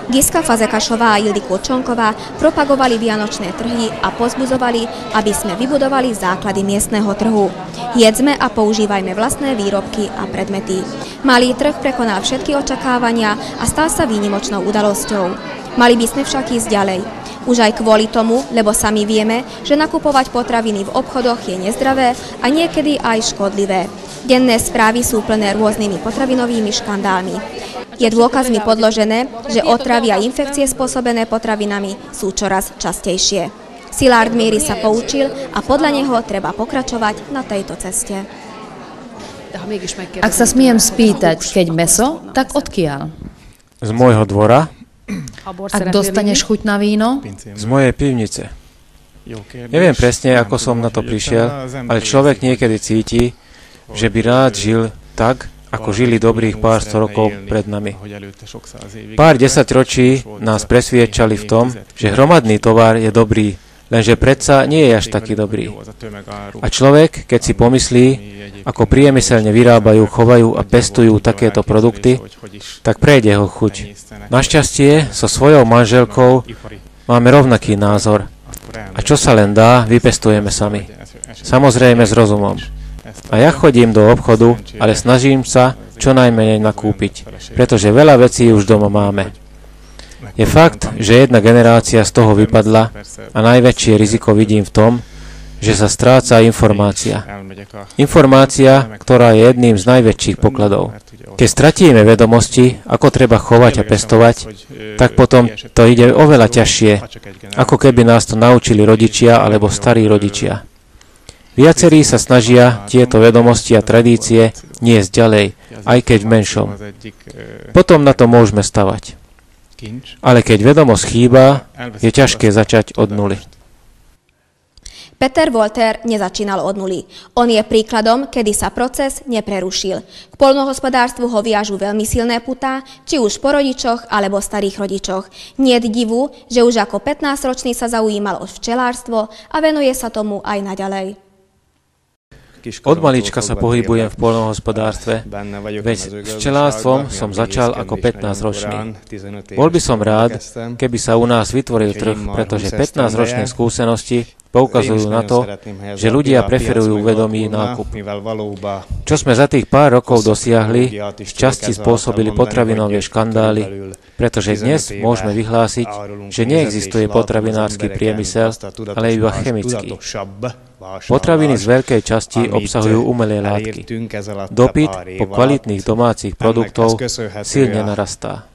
Giska Fazekašová a Ildiko Čonková propagovali vianočné trhy a pozbudzovali, aby sme vybudovali základy miestneho trhu. Jedzme a používajme vlastné výrobky a predmety. Malý trh prekonal všetky očakávania a stal sa výnimočnou udalosťou. Mali by sme však ísť ďalej. Už aj kvôli tomu, lebo sami vieme, že nakupovať potraviny v obchodoch je nezdravé a niekedy aj škodlivé. Denné správy sú plné rôznymi potravinovými škandálmi. Je dôkazmi podložené, že otravy a infekcie spôsobené potravinami sú čoraz častejšie. Szilárd Méri sa poučil a podľa neho treba pokračovať na tejto ceste. Ak sa smiem spýtať, keď mäso, tak odkiaľ? Z môjho dvora. Ak dostaneš chuť na víno? Z mojej pivnice. Neviem presne, ako som na to prišiel, ale človek niekedy cíti, že by rád žil tak, ako žili dobrých pár 100 rokov pred nami. Pár desaťročí nás presviedčali v tom, že hromadný tovar je dobrý, lenže predsa nie je až taký dobrý. A človek, keď si pomyslí, ako priemyselne vyrábajú, chovajú a pestujú takéto produkty, tak prejde ho chuť. Našťastie, so svojou manželkou máme rovnaký názor. A čo sa len dá, vypestujeme sami. Samozrejme s rozumom. A ja chodím do obchodu, ale snažím sa čo najmenej nakúpiť, pretože veľa vecí už doma máme. Je fakt, že jedna generácia z toho vypadla a najväčšie riziko vidím v tom, že sa stráca informácia. Informácia, ktorá je jedným z najväčších pokladov. Keď stratíme vedomosti, ako treba chovať a pestovať, tak potom to ide oveľa ťažšie, ako keby nás to naučili rodičia alebo starí rodičia. Viacerí sa snažia tieto vedomosti a tradície niesť ďalej, aj keď v menšom. Potom na to môžeme stavať. Ale keď vedomosť chýba, je ťažké začať od nuly. Peter Wolter nezačínal od nuly. On je príkladom, kedy sa proces neprerušil. K poľnohospodárstvu ho viažu veľmi silné putá, či už po rodičoch alebo starých rodičoch. Nie je divu, že už ako 15-ročný sa zaujímal o včelárstvo a venuje sa tomu aj naďalej. Od malička sa pohybujem v poľnohospodárstve, veď s včelárstvom som začal ako 15-ročný. Bol by som rád, keby sa u nás vytvoril trh, pretože 15-ročné skúsenosti poukazujú na to, že ľudia preferujú vedomý nákup. Čo sme za tých pár rokov dosiahli, z časti spôsobili potravinové škandály, pretože dnes môžeme vyhlásiť, že neexistuje potravinársky priemysel, ale iba chemický. Potraviny z veľkej časti obsahujú umelé látky. Dopyt po kvalitných domácich produktov silne narastá.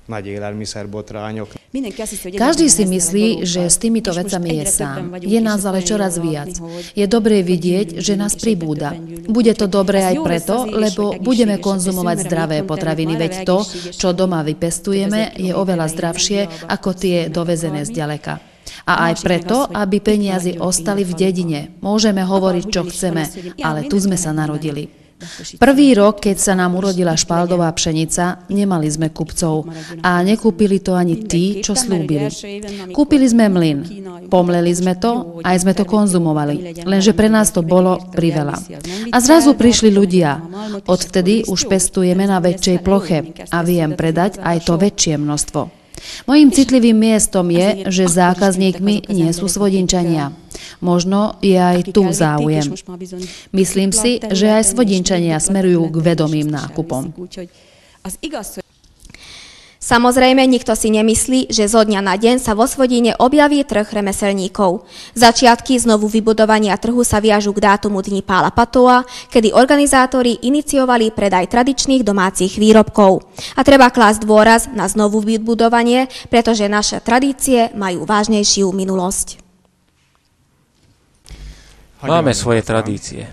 Každý si myslí, že s týmito vecami je sám. Je nás ale čoraz viac. Je dobré vidieť, že nás pribúda. Bude to dobré aj preto, lebo budeme konzumovať zdravé potraviny, veď to, čo doma vypestujeme, je oveľa zdravšie ako tie dovezené zďaleka. A aj preto, aby peniaze ostali v dedine. Môžeme hovoriť, čo chceme, ale tu sme sa narodili. Prvý rok, keď sa nám urodila špaldová pšenica, nemali sme kupcov a nekúpili to ani tí, čo slúbili. Kúpili sme mlyn, pomleli sme to, aj sme to konzumovali, lenže pre nás to bolo priveľa. A zrazu prišli ľudia. Odvtedy už pestujeme na väčšej ploche a viem predať aj to väčšie množstvo. Mojím citlivým miestom je, že zákazníkmi nie sú Svodinčania. Možno je aj tu záujem. Myslím si, že aj Svodinčania smerujú k vedomým nákupom. Samozrejme, nikto si nemyslí, že zo dňa na deň sa vo Svodíne objaví trh remeselníkov. Začiatky znovu vybudovania trhu sa viažú k dátumu Dní Pála Patoa, kedy organizátori iniciovali predaj tradičných domácich výrobkov. A treba klásť dôraz na znovu vybudovanie, pretože naše tradície majú vážnejšiu minulosť. Máme svoje tradície.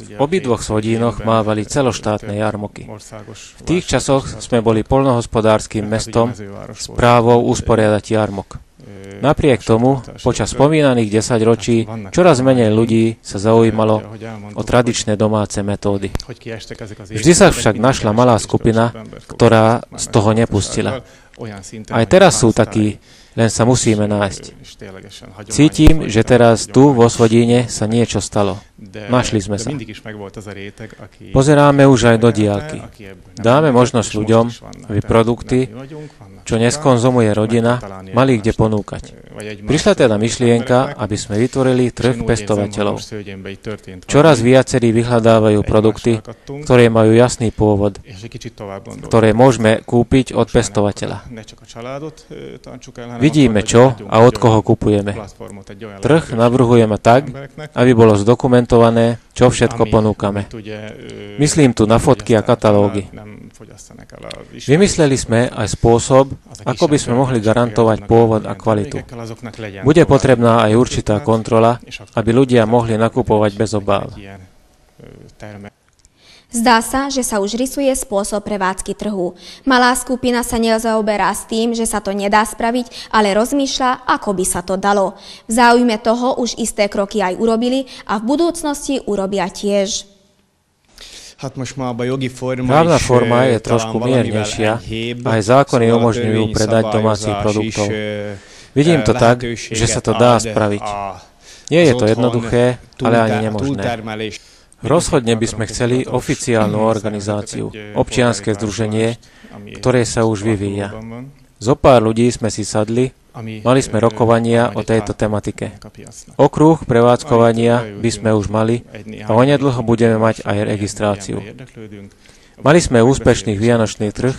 V obidvoch Svodínoch mávali celoštátne jarmoky. V tých časoch sme boli poľnohospodárskym mestom s právou usporiadať jarmok. Napriek tomu, počas spomínaných 10 ročí, čoraz menej ľudí sa zaujímalo o tradičné domáce metódy. Vždy sa však našla malá skupina, ktorá z toho nepustila. Aj teraz sú takí, len sa musíme nájsť. Cítim, že teraz tu vo Svodíne sa niečo stalo. Našli sme sa. Pozeráme už aj do diaľky. Dáme možnosť ľuďom, aby produkty, čo neskonzumuje rodina, mali kde ponúkať. Prišla teda myšlienka, aby sme vytvorili trh pestovateľov. Čoraz viacerí vyhľadávajú produkty, ktoré majú jasný pôvod, ktoré môžeme kúpiť od pestovateľa. Vidíme, čo a od koho kupujeme. Trh navrhujeme tak, aby bolo zdokumentované, čo všetko ponúkame. Myslím tu na fotky a katalógy. Vymysleli sme aj spôsob, ako by sme mohli garantovať pôvod a kvalitu. Bude potrebná aj určitá kontrola, aby ľudia mohli nakupovať bez obáv. Zdá sa, že sa už rysuje spôsob prevádzky trhu. Malá skupina sa nezaoberá s tým, že sa to nedá spraviť, ale rozmýšľa, ako by sa to dalo. V záujme toho už isté kroky aj urobili a v budúcnosti urobia tiež. Právna forma je trošku miernejšia a aj zákony umožňujú predať domácich produktov. Vidím to tak, že sa to dá spraviť. Nie je to jednoduché, ale ani nemožné. Rozhodne by sme chceli oficiálnu organizáciu, občianske združenie, ktoré sa už vyvíja. Zopár ľudí sme si sadli, mali sme rokovania o tejto tematike. Okruh prevádzkovania by sme už mali a onedlho budeme mať aj registráciu. Mali sme úspešný vianočný trh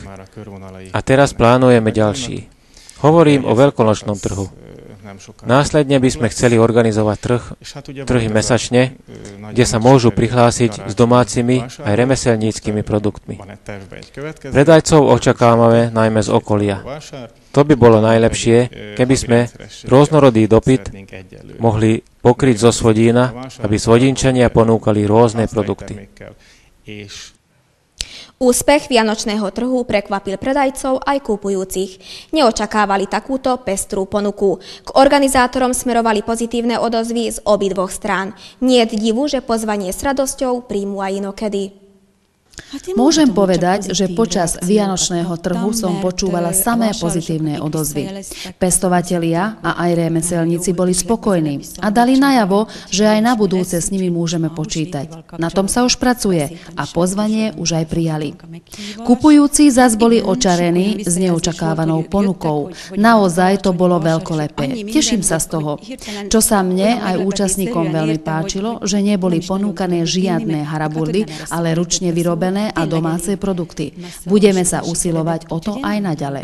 a teraz plánujeme ďalší. Hovorím o veľkonočnom trhu. Následne by sme chceli organizovať trhy mesačne, kde sa môžu prihlásiť s domácimi aj remeselníckymi produktmi. Predajcov očakávame najmä z okolia. To by bolo najlepšie, keby sme rôznorodý dopyt mohli pokryť zo Svodína, aby Svodínčania ponúkali rôzne produkty. Úspech vianočného trhu prekvapil predajcov aj kupujúcich. Neočakávali takúto pestrú ponuku. K organizátorom smerovali pozitívne odozvy z obidvoch strán. Nie je divu, že pozvanie s radosťou príjmu aj inokedy. Môžem povedať, že počas vianočného trhu som počúvala samé pozitívne odozvy. Pestovatelia a aj remeselníci boli spokojní a dali najavo, že aj na budúce s nimi môžeme počítať. Na tom sa už pracuje a pozvanie už aj prijali. Kupujúci zas boli očarení s neočakávanou ponukou. Naozaj to bolo veľkolepé. Teším sa z toho. Čo sa mne aj účastníkom veľmi páčilo, že neboli ponúkané žiadne haraburdy, ale ručne vyrobené a domáce produkty. Budeme sa usilovať o to aj naďalej.